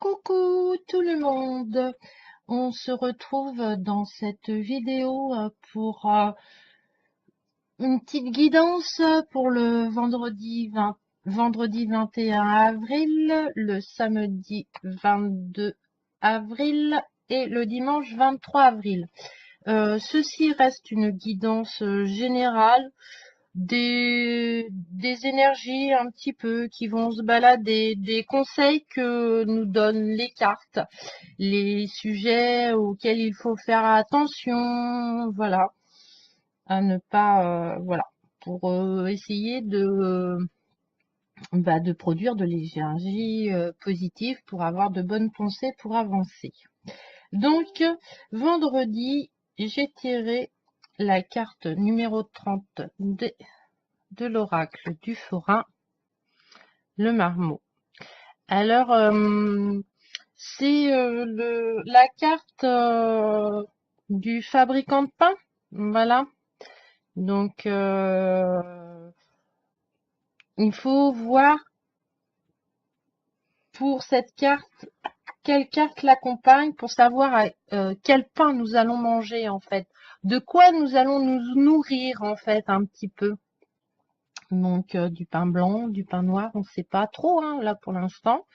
Coucou tout le monde, on se retrouve dans cette vidéo pour une petite guidance pour le vendredi 21 avril, le samedi 22 avril et le dimanche 23 avril. Ceci reste une guidance générale des énergies un petit peu qui vont se balader, des conseils que nous donnent les cartes, les sujets auxquels il faut faire attention, voilà, à ne pas, voilà, pour essayer de produire de l'énergie positive pour avoir de bonnes pensées pour avancer. Donc, vendredi, j'ai tiré la carte numéro 30 de l'oracle du forain, le marmot. Alors, c'est la carte du fabricant de pain, voilà. Donc, il faut voir pour cette carte, quelle carte l'accompagne pour savoir quel pain nous allons manger en fait. De quoi nous allons nous nourrir en fait un petit peu. Donc, du pain blanc, du pain noir, on ne sait pas trop hein, là pour l'instant.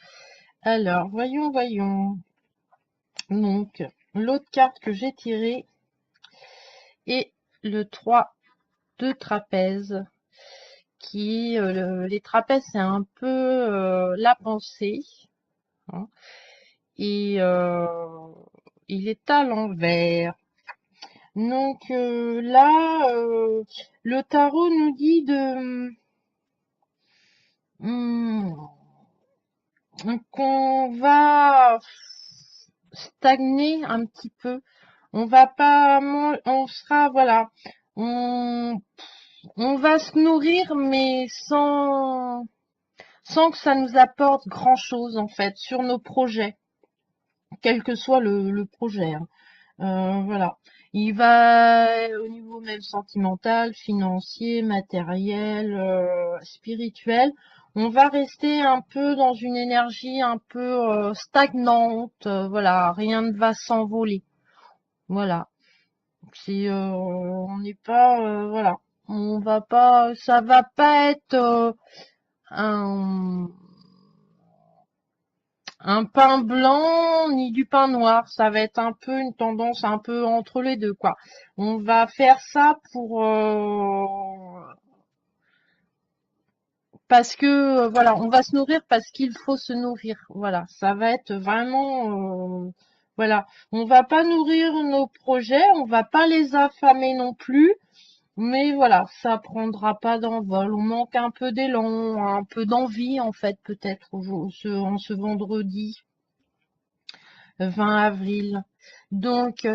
Alors, voyons. Donc, l'autre carte que j'ai tirée est le 3 de trapèze. Les trapèzes, c'est un peu la pensée. Hein, et il est à l'envers. Donc là, le tarot nous dit qu'on va stagner un petit peu. On va pas, on sera, voilà, on, on va se nourrir, mais sans que ça nous apporte grand chose en fait sur nos projets, quel que soit le projet. Hein. Voilà. Il va au niveau même sentimental, financier, matériel, spirituel. On va rester un peu dans une énergie un peu stagnante. Voilà, rien ne va s'envoler. Voilà. C'est, on n'est pas, voilà. On va pas, ça va pas être un pain blanc ni du pain noir. Ça va être un peu une tendance un peu entre les deux, quoi. On va faire ça pour parce que voilà, on va se nourrir parce qu'il faut se nourrir. Voilà, ça va être vraiment voilà. On va pas nourrir nos projets, on va pas les affamer non plus. Mais voilà, ça prendra pas d'envol. On manque un peu d'élan, un peu d'envie en fait peut-être en ce vendredi 20 avril. Donc,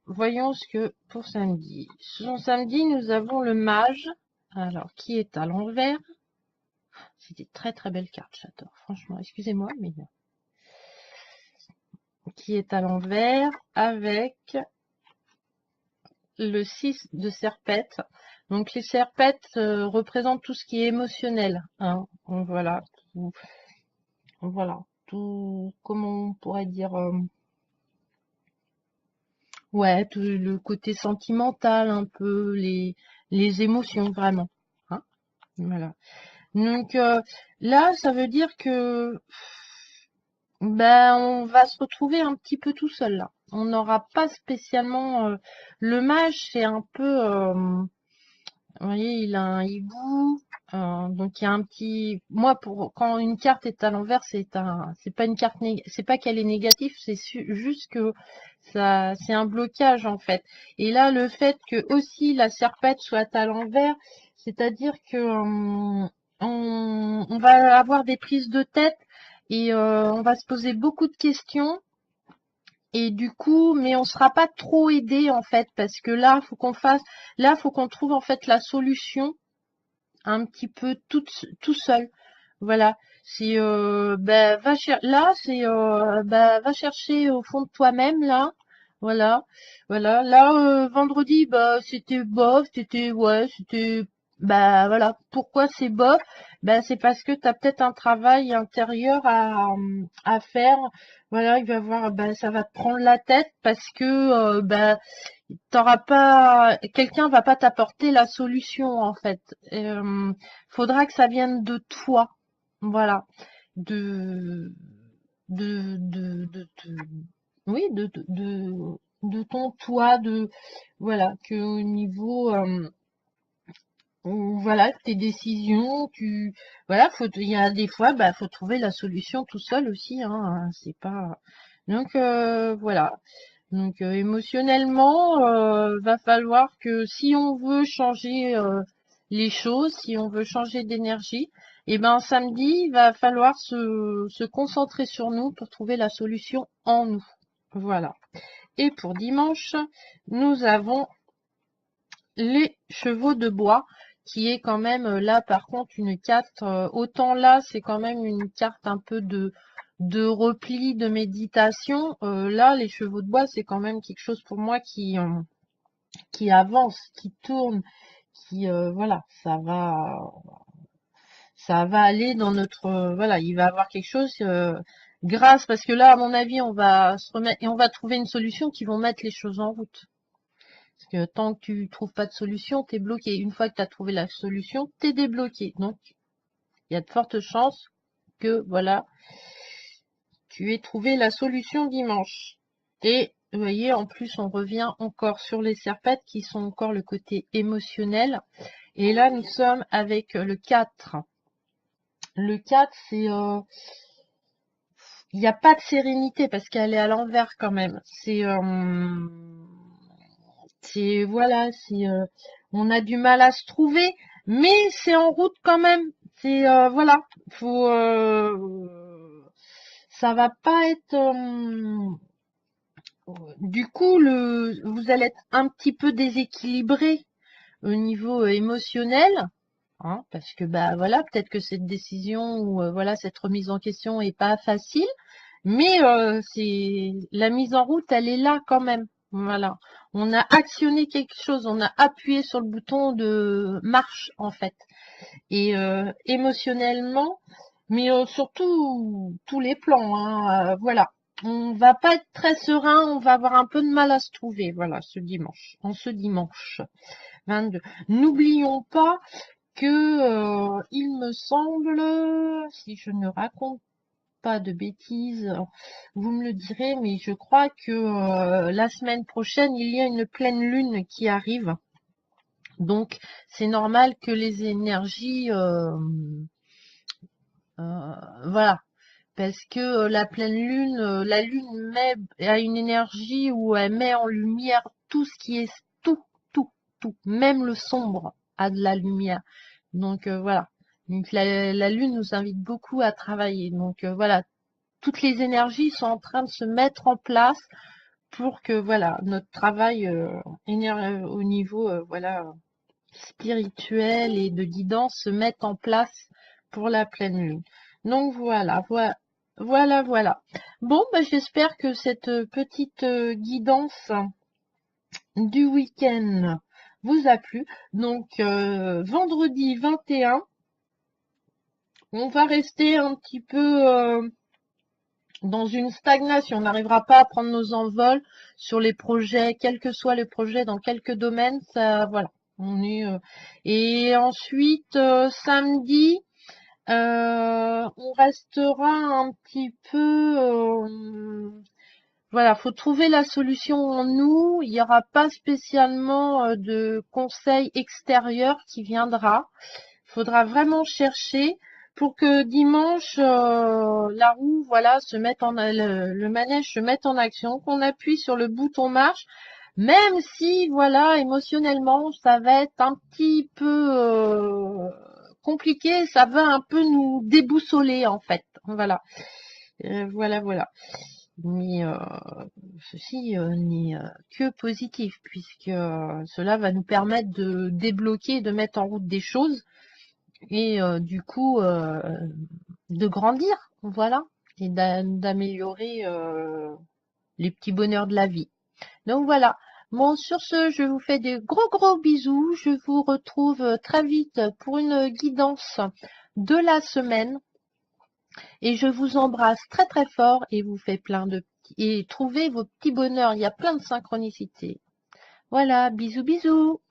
voyons ce que pour samedi. Sur samedi, nous avons le mage, alors qui est à l'envers. C'est des très très belles cartes, j'adore. Franchement, excusez-moi, mais qui est à l'envers avec le 6 de serpette. Donc les serpettes représentent tout ce qui est émotionnel. Hein. Donc, voilà, tout, comment on pourrait dire, ouais, tout le côté sentimental, un peu les émotions vraiment. Hein. Voilà. Donc là, ça veut dire que ben on va se retrouver un petit peu tout seul là. On n'aura pas spécialement le mage, c'est un peu vous voyez, il a un hibou, donc il y a un petit. Moi, quand une carte est à l'envers, c'est pas une carte, c'est pas qu'elle est négative, c'est juste que ça, c'est un blocage en fait. Et là, le fait que aussi la serpette soit à l'envers, c'est-à-dire que on va avoir des prises de tête et on va se poser beaucoup de questions. Et du coup, mais on sera pas trop aidé en fait, parce que là, faut qu'on trouve en fait la solution un petit peu tout seul. Voilà. C'est va chercher au fond de toi-même là. Voilà. Voilà. Là vendredi c'était bof, c'était ouais, c'était bah voilà, pourquoi c'est bof? Bah c'est parce que tu as peut-être un travail intérieur à faire. Voilà, il va voir, bah ça va te prendre la tête parce que bah t'auras pas, quelqu'un va pas t'apporter la solution en fait. Faudra que ça vienne de toi. Voilà, de de oui de ton toi, de voilà, que au niveau voilà, tes décisions, voilà, il y a des fois, bah, faut trouver la solution tout seul aussi, hein, c'est pas, donc, voilà. Donc, émotionnellement, va falloir que si on veut changer, les choses, si on veut changer d'énergie, et ben, samedi, il va falloir se concentrer sur nous pour trouver la solution en nous. Voilà. Et pour dimanche, nous avons les chevaux de bois, qui est quand même là par contre une carte, autant là c'est quand même une carte un peu de repli, de méditation. Là les chevaux de bois c'est quand même quelque chose pour moi qui avance, qui tourne, qui voilà, ça va aller dans notre voilà, il va avoir quelque chose grâce, parce que là à mon avis on va se remettre et on va trouver une solution qui vont mettre les choses en route. Parce que tant que tu trouves pas de solution, tu es bloqué. Une fois que tu as trouvé la solution, tu es débloqué. Donc, il y a de fortes chances que, voilà, tu aies trouvé la solution dimanche. Et, vous voyez, en plus, on revient encore sur les serpettes qui sont encore le côté émotionnel. Et là, nous sommes avec le 4. Le 4, c'est... il n'y a pas de sérénité parce qu'elle est à l'envers quand même. Voilà, on a du mal à se trouver, mais c'est en route quand même. Voilà, faut, ça va pas être, du coup, vous allez être un petit peu déséquilibré au niveau émotionnel, hein, parce que bah voilà, peut-être que cette décision ou voilà cette remise en question est pas facile. Mais c'est la mise en route, elle est là quand même. Voilà. On a actionné quelque chose, on a appuyé sur le bouton de marche en fait. Et émotionnellement, mais surtout tous les plans, hein, voilà. On va pas être très serein, on va avoir un peu de mal à se trouver, voilà, ce dimanche 22. N'oublions pas que il me semble, si je ne raconte pas de bêtises, vous me le direz, mais je crois que la semaine prochaine, il y a une pleine lune qui arrive. Donc, c'est normal que les énergies, voilà, parce que la pleine lune, la lune a une énergie où elle met en lumière tout ce qui est tout, tout, tout, même le sombre a de la lumière. Donc voilà. Donc la lune nous invite beaucoup à travailler. Donc voilà, toutes les énergies sont en train de se mettre en place pour que voilà notre travail au niveau voilà spirituel et de guidance se mette en place pour la pleine lune. Donc voilà. Bon, bah, j'espère que cette petite guidance du week-end vous a plu. Donc vendredi 21, on va rester un petit peu dans une stagnation. On n'arrivera pas à prendre nos envols sur les projets, quel que soit le projet, dans quelques domaines. Ça, voilà. Et ensuite, samedi, on restera un petit peu. Voilà, faut trouver la solution en nous. Il n'y aura pas spécialement de conseil extérieur qui viendra. Il faudra vraiment chercher pour que dimanche, la roue, voilà, le manège se mette en action, qu'on appuie sur le bouton marche, même si, voilà, émotionnellement, ça va être un petit peu compliqué, ça va un peu nous déboussoler, en fait. Voilà. Voilà. Mais ceci n'est que positif, puisque cela va nous permettre de débloquer, de mettre en route des choses et du coup de grandir, voilà, et d'améliorer les petits bonheurs de la vie. Donc voilà. Bon, sur ce, je vous fais des gros bisous. Je vous retrouve très vite pour une guidance de la semaine. Et je vous embrasse très fort et vous fais plein de petits... Et trouvez vos petits bonheurs. Il y a plein de synchronicités. Voilà, bisous.